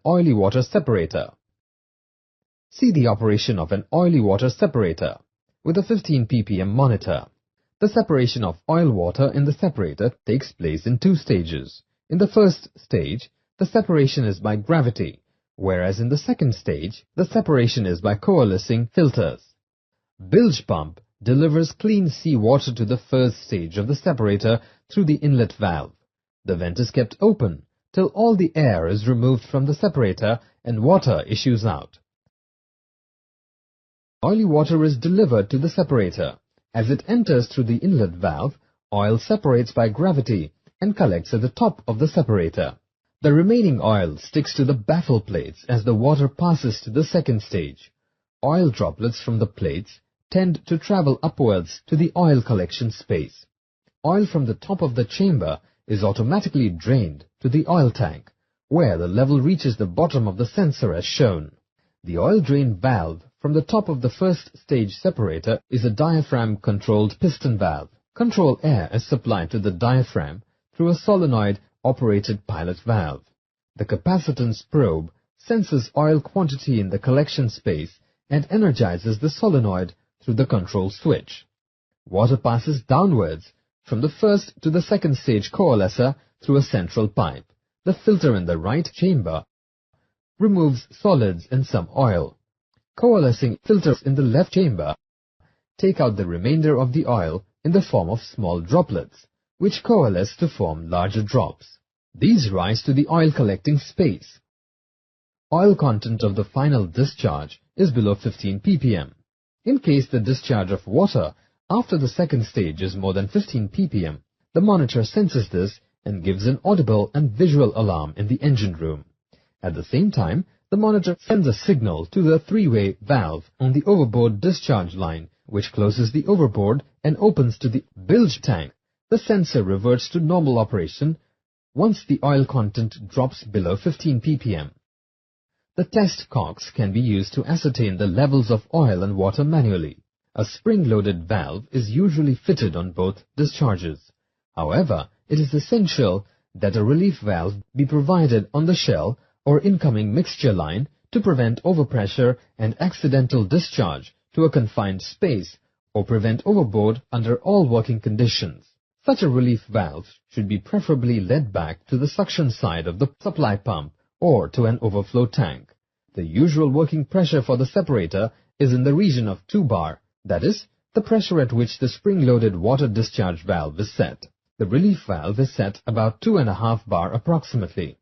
oily water separator. See the operation of an oily water separator with a 15 ppm monitor. The separation of oil water in the separator takes place in two stages. In the first stage, the separation is by gravity, whereas in the second stage, the separation is by coalescing filters. Bilge pump delivers clean seawater to the first stage of the separator through the inlet valve. The vent is kept open till all the air is removed from the separator and water issues out. Oily water is delivered to the separator. As it enters through the inlet valve, oil separates by gravity and collects at the top of the separator. The remaining oil sticks to the baffle plates as the water passes to the second stage. Oil droplets from the plates tend to travel upwards to the oil collection space. Oil from the top of the chamber is automatically drained to the oil tank, where the level reaches the bottom of the sensor as shown. The oil drain valve from the top of the first stage separator is a diaphragm-controlled piston valve. Control air is supplied to the diaphragm through a solenoid-operated pilot valve. The capacitance probe senses oil quantity in the collection space and energizes the solenoid through the control switch. Water passes downwards from the first to the second stage coalescer through a central pipe. The filter in the right chamber removes solids and some oil. Coalescing filters in the left chamber take out the remainder of the oil in the form of small droplets, which coalesce to form larger drops. These rise to the oil collecting space. Oil content of the final discharge is below 15 ppm. In case the discharge of water after the second stage is more than 15 ppm, the monitor senses this and gives an audible and visual alarm in the engine room. At the same time, the monitor sends a signal to the three-way valve on the overboard discharge line, which closes the overboard and opens to the bilge tank. The sensor reverts to normal operation once the oil content drops below 15 ppm. The test cocks can be used to ascertain the levels of oil and water manually. A spring-loaded valve is usually fitted on both discharges. However, it is essential that a relief valve be provided on the shell or incoming mixture line to prevent overpressure and accidental discharge to a confined space or prevent overboard under all working conditions. Such a relief valve should be preferably led back to the suction side of the supply pump or to an overflow tank. The usual working pressure for the separator is in the region of 2 bar, that is, the pressure at which the spring-loaded water discharge valve is set. The relief valve is set about 2.5 bar approximately.